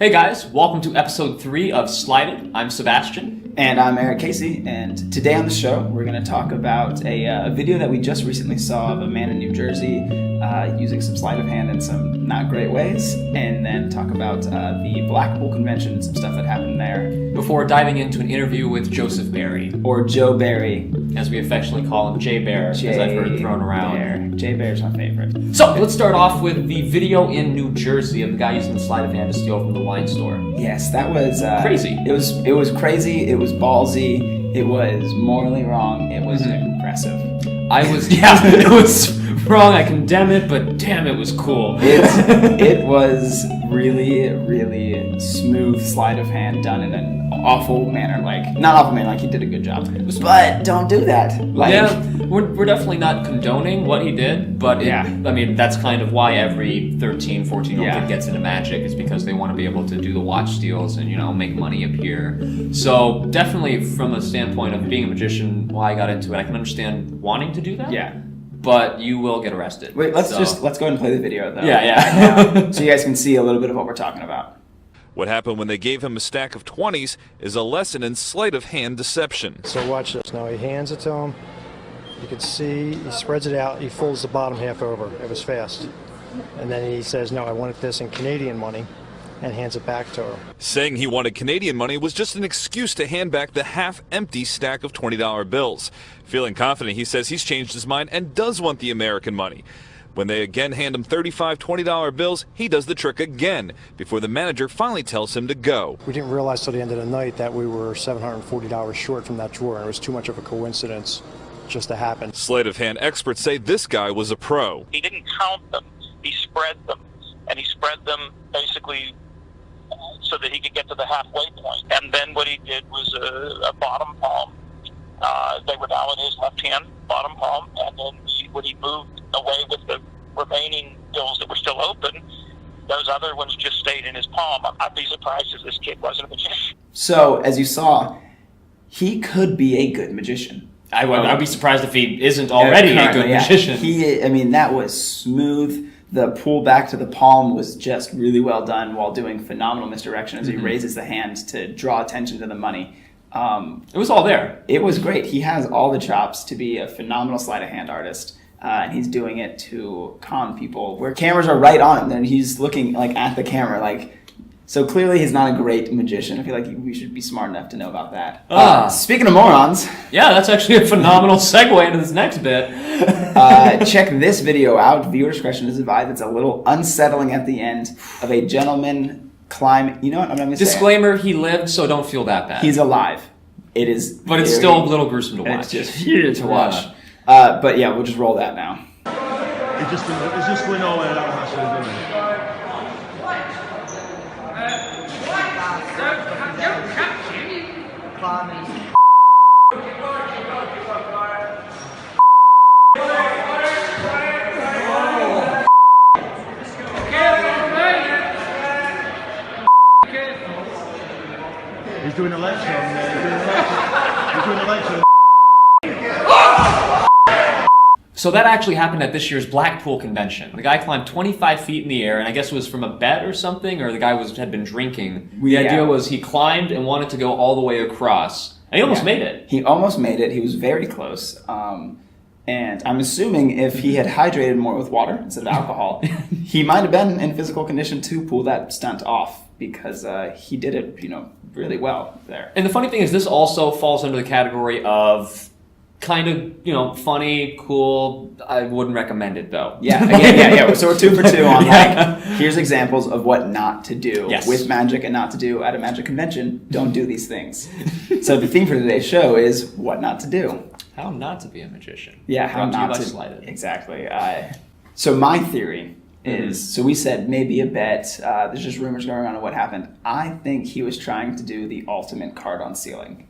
Hey guys, welcome to episode 3 of Sleighted. I'm Sebastian. And I'm Eric Casey, and today on the show we're going to talk about a video that we just recently saw of a man in New Jersey using some sleight of hand in some not great ways, and then talk about the Blackpool Convention and some stuff that happened there. Before diving into an interview with Joseph Barry. Or Joe Barry. As we affectionately call him, Jay Bear, as I've heard thrown around. Bear. Jay Bear's my favorite. So, let's start off with the video in New Jersey of the guy using the sleight of hand to steal from the wine store. Yes, that was... crazy. It was crazy, it was ballsy, it was morally wrong, it was impressive. It was wrong, I condemn it, but damn, it was cool. It was really, really smooth sleight of hand done in an awful manner. Not awful manner, he did a good job. But don't do that. We're definitely not condoning what he did, but that's kind of why every 13, 14-year-old kid gets into magic, is because they want to be able to do the watch steals and, make money appear. So definitely from a standpoint of being a magician, why I got into it, I can understand wanting to do that. Yeah. But you will get arrested. Wait, let's go ahead and play the video, though. Yeah. So you guys can see a little bit of what we're talking about. What happened when they gave him a stack of 20s is a lesson in sleight of hand deception. So watch this. Now he hands it to him. You can see he spreads it out. He folds the bottom half over. It was fast. And then he says, no, I wanted this in Canadian money, and hands it back to her. Saying he wanted Canadian money was just an excuse to hand back the half-empty stack of $20 bills. Feeling confident, he says he's changed his mind and does want the American money. When they again hand him 35 $20 bills, he does the trick again, before the manager finally tells him to go. We didn't realize till the end of the night that we were $740 short from that drawer, and it was too much of a coincidence just to happen. Sleight of hand experts say this guy was a pro. He didn't count them, he spread them, and he spread them basically so that he could get to the halfway point. And then what he did was a bottom palm. They were now in his left hand, bottom palm, and then when he moved away with the remaining bills that were still open, those other ones just stayed in his palm. I'd be surprised if this kid wasn't a magician. So, as you saw, he could be a good magician. I'd be surprised if he isn't already a good magician. That was smooth. The pull back to the palm was just really well done while doing phenomenal misdirection as he raises the hand to draw attention to the money. It was all there. It was great. He has all the chops to be a phenomenal sleight of hand artist. And he's doing it to con people where cameras are right on him. And he's looking at the camera. So clearly he's not a great magician. I feel like we should be smart enough to know about that. Speaking of morons. Yeah, that's actually a phenomenal segue into this next bit. Check this video out. Viewer discretion is advised. It's a little unsettling at the end of a gentleman climbing. You know what? I'm not going to say Disclaimer, he lived, so don't feel that bad. He's alive. It is. But it's still a little gruesome to watch. It's just here to watch. But yeah, we'll just roll that now. It just went over and I should have done it. He's doing a lecture on there. He's doing a lecture. So that actually happened at this year's Blackpool Convention. The guy climbed 25 feet in the air, and I guess it was from a bet or something, or the guy had been drinking. The idea was he climbed and wanted to go all the way across. And he almost made it. He almost made it. He was very close. And I'm assuming if he had hydrated more with water instead of alcohol, he might have been in physical condition to pull that stunt off, because he did it, really well there. And the funny thing is, this also falls under the category of kind of, funny, cool. I wouldn't recommend it, though. Yeah. So we're 2 for 2 on, here's examples of what not to do with magic and not to do at a magic convention. Don't do these things. So the theme for today's show is what not to do. How not to be a magician. Yeah, how not to. Sleighted. Exactly. So my theory is, so we said maybe a bet. There's just rumors going around of what happened. I think he was trying to do the ultimate card on ceiling.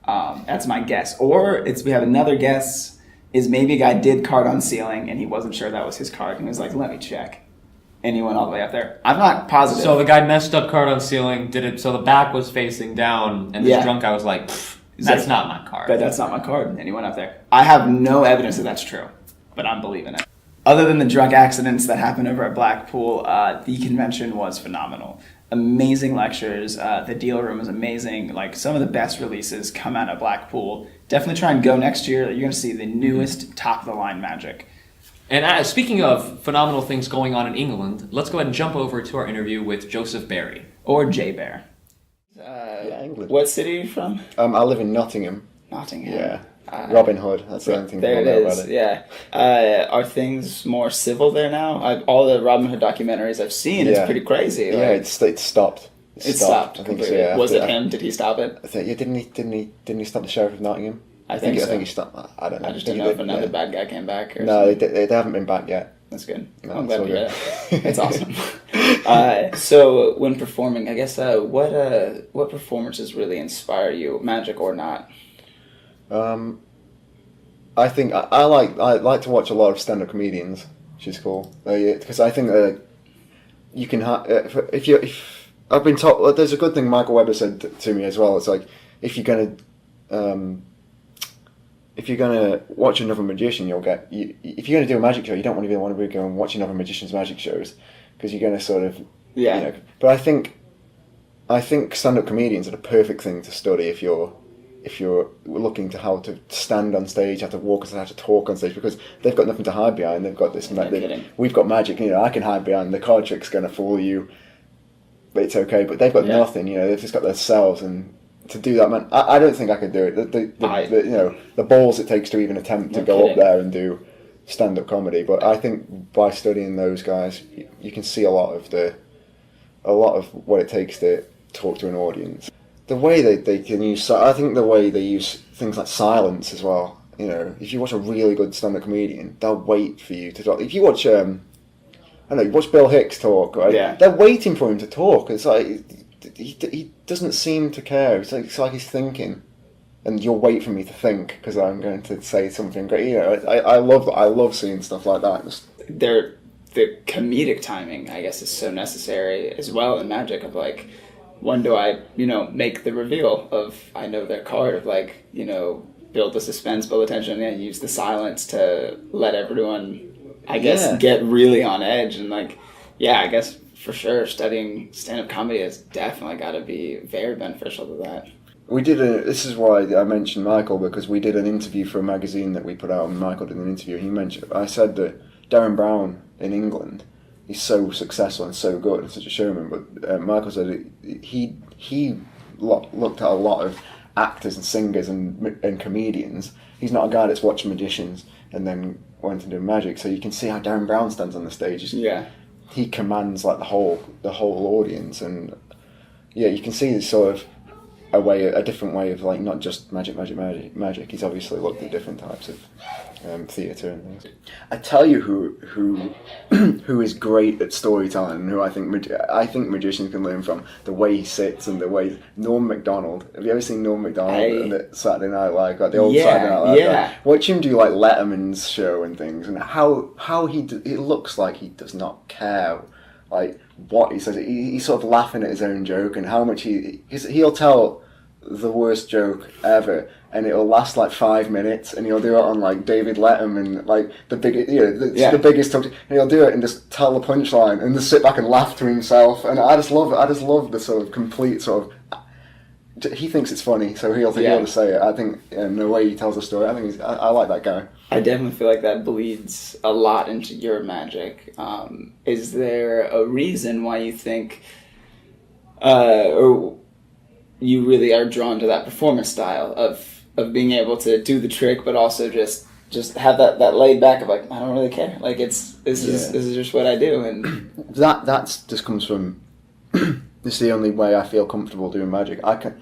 That's my guess. Or we have another guess, is maybe a guy did card on ceiling and he wasn't sure that was his card. And he was like, let me check. And he went all the way up there. I'm not positive. So the guy messed up card on ceiling, did it so the back was facing down, and this drunk guy was like, that's not my card. But that's not my card. And he went up there. I have no evidence that that's true, but I'm believing it. other than the drunk accidents that happened over at Blackpool, the convention was phenomenal. Amazing lectures. The deal room was amazing. Like, some of the best releases come out of Blackpool. Definitely try and go next year. You're going to see the newest top-of-the-line magic. And speaking of phenomenal things going on in England, let's go ahead and jump over to our interview with Joseph Barry. Or Jay Bear. England. What city are you from? I live in Nottingham. Nottingham. Yeah. Robin Hood. That's the only thing There I it know is. about it. Yeah. Are things more civil there now? All the Robin Hood documentaries I've seen, it's pretty crazy. Yeah, it's stopped. It stopped I think completely. so, yeah. Was it him? Did he stop it? I think, didn't he stop the Sheriff of Nottingham? I think so. I think he stopped. I don't know. I just didn't know if another bad guy came back. Or No, something. they haven't been back yet. That's good. No, I'm glad to hear good. that. It's awesome. So when performing, I guess what performances really inspire you, magic or not? I think I like to watch a lot of stand-up comedians, which is cool. Because I think you can if I've been told, there's a good thing Michael Webber said to me as well. It's like, if you're gonna watch another magician, if you're gonna do a magic show, you don't want to be going and watching other magicians' magic shows, because you're gonna sort of But I think stand-up comedians are the perfect thing to study if you're looking to how to stand on stage, how to walk, how to talk on stage, because they've got nothing to hide behind. They've got this. We've got magic. I can hide behind the card trick's gonna fool you, but it's okay. But they've got nothing. They've just got themselves, and to do that, man, I don't think I could do it. The balls it takes to even attempt to go up there and do stand-up comedy. But I think by studying those guys, you can see a lot of what it takes to talk to an audience. The way they can use, I think the way they use things like silence as well. If you watch a really good stand-up comedian, they'll wait for you to talk. If you watch, you watch Bill Hicks talk, right? Yeah. They're waiting for him to talk. It's like he doesn't seem to care. It's like he's thinking, and you'll wait for me to think because I'm going to say something great. I love seeing stuff like that. The comedic timing, I guess, is so necessary as well in magic. Of like, when do I, make the reveal of I know their card, of like, build the suspense, build the tension, and use the silence to let everyone, I guess, get really on edge. And like, I guess for sure studying stand-up comedy has definitely got to be very beneficial to that. We did this is why I mentioned Michael, because we did an interview for a magazine that we put out, and Michael did an interview. I said that Darren Brown in England, he's so successful and so good and such a showman, but Michael said he looked at a lot of actors and singers and comedians. He's not a guy that's watching magicians and then went into magic. So you can see how Darren Brown stands on the stage. He commands like the whole audience, and you can see this sort of a different way of like not just magic. He's obviously looked at different types of theatre and things. I tell you who is great at storytelling, and who I think magicians can learn from, the way he sits and the way Norm Macdonald. Have you ever seen Norm Macdonald on the Saturday Night Live, like the old Saturday Night Live? Yeah. Watch him do like Letterman's show and things, and how it looks like he does not care like what he says. He's sort of laughing at his own joke, and how much he'll tell the worst joke ever, and it'll last like 5 minutes, and he'll do it on like David Letterman, like the biggest, the biggest talk, and he'll do it and just tell the punchline and just sit back and laugh to himself. And I just love it. I just love the sort of complete sort of. He thinks it's funny, so he'll just say it. I think, and the way he tells the story, I think I like that guy. I definitely feel like that bleeds a lot into your magic. Is there a reason why you think, or you really are drawn to that performance style of being able to do the trick, but also just have that laid back of like, I don't really care. Like this is just what I do, and that's just comes from. It's the only way I feel comfortable doing magic. I can't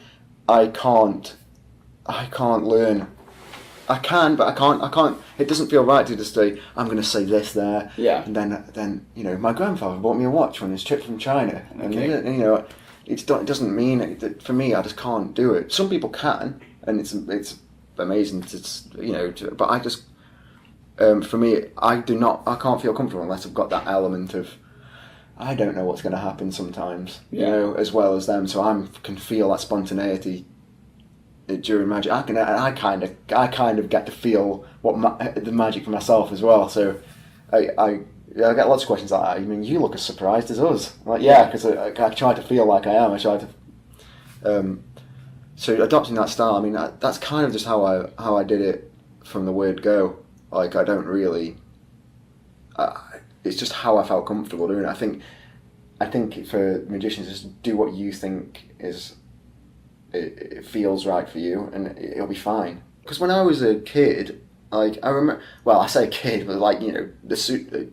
learn. I can, but I can't. It doesn't feel right to just say, I'm going to say this there. Yeah. And then my grandfather bought me a watch on his trip from China, and it doesn't mean it. For me, I just can't do it. Some people can, and it's amazing but I just for me, I can't feel comfortable unless I've got that element of, I don't know what's going to happen sometimes, as well as them. So I can feel that spontaneity during magic. I kind of get to feel the magic for myself as well. So I get lots of questions like that. I mean, you look as surprised as us. Like, yeah, because I try to feel like I am. I try to. So adopting that style, I mean, that's kind of just how I did it from the word go. Like, I don't really. It's just how I felt comfortable doing it. I think for magicians, just do what you think it feels right for you, and it'll be fine. Because when I was a kid, like, I remember, well, I say kid, but like, the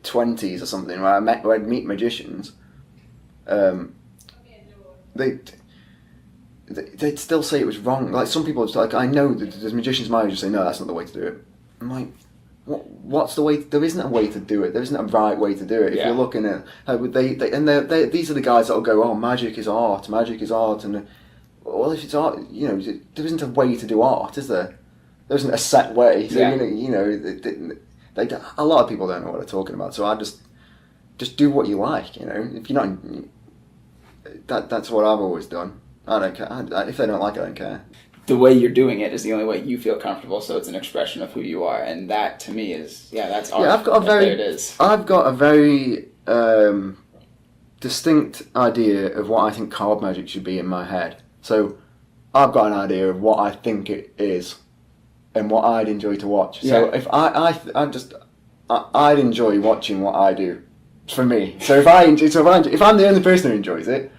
20s or something, where I'd meet magicians, they'd still say it was wrong. Like, some people, it's like, I know that there's magicians my age who say, no, that's not the way to do it. I'm like, what's the way? There isn't a way to do it. There isn't a right way to do it. If you're looking at how these are the guys that'll go, oh, magic is art, and well, if it's art, there isn't a way to do art, is there? There isn't a set way. So a lot of people don't know what they're talking about. So I just do what you like. If you're not, that's what I've always done. I don't care. If they don't like it, I don't care. The way you're doing it is the only way you feel comfortable, so it's an expression of who you are, and that to me is that's art. Yeah, there it is. I've got a very distinct idea of what I think card magic should be in my head. So I've got an idea of what I think it is, and what I'd enjoy to watch. So if I'd enjoy watching what I do, for me. So if I'm the only person who enjoys it.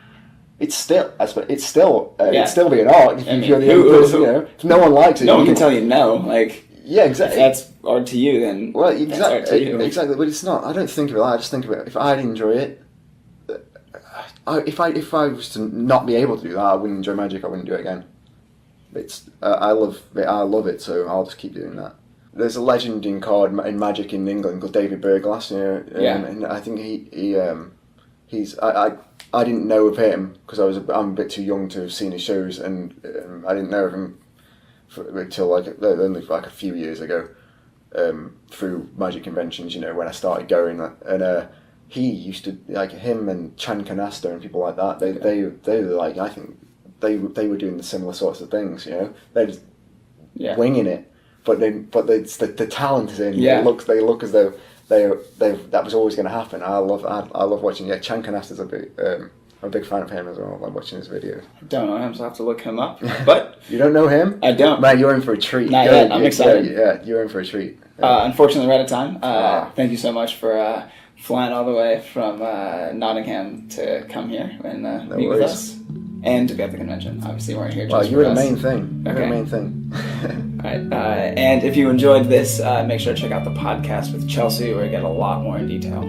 It's still be an art. If you're the only person, if no one likes it, no one can tell you no. Like, yeah, exactly. If that's art to you, then exactly, that's art to you. Exactly. But it's not. I don't think of it like that. I just think of it. If I'd enjoy it, if I was to not be able to do that, I wouldn't enjoy magic. I wouldn't do it again. I love it. So I'll just keep doing that. There's a legend in magic in England called David Burglass. And I think he's I didn't know of him because I'm a bit too young to have seen his shows, and I didn't know of him until only a few years ago, through magic conventions. When I started going, and he used to, like, him and Chan Canasta and people like that. They were like, I think they were doing the similar sorts of things. They're just winging it, but the talent is in. Yeah. They look as though. That was always going to happen. I love watching. Yeah, Chan Canasta's I'm a big fan of him as well. I like watching his videos. I don't know him, so I have to look him up. But you don't know him? I don't. Man, you're in for a treat. Not yet. I'm excited. Yeah, you're in for a treat. Unfortunately, we're out of time. Thank you so much for flying all the way from Nottingham to come here and meet with us. And to be at the convention. Obviously, we're here just you were for the us. main thing. Okay. You're the main thing. All right. And if you enjoyed this, make sure to check out the podcast with Chelsea, where we get a lot more in detail.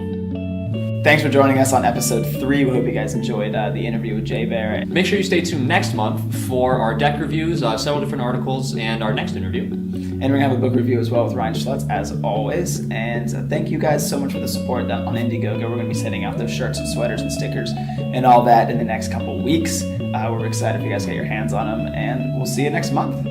Thanks for joining us on episode 3. We hope you guys enjoyed the interview with Jay Bear. Make sure you stay tuned next month for our deck reviews, several different articles, and our next interview. And we're going to have a book review as well with Ryan Schlutz, as always. And thank you guys so much for the support on Indiegogo. We're going to be sending out those shirts and sweaters and stickers and all that in the next couple weeks. We're excited if you guys get your hands on them. And we'll see you next month.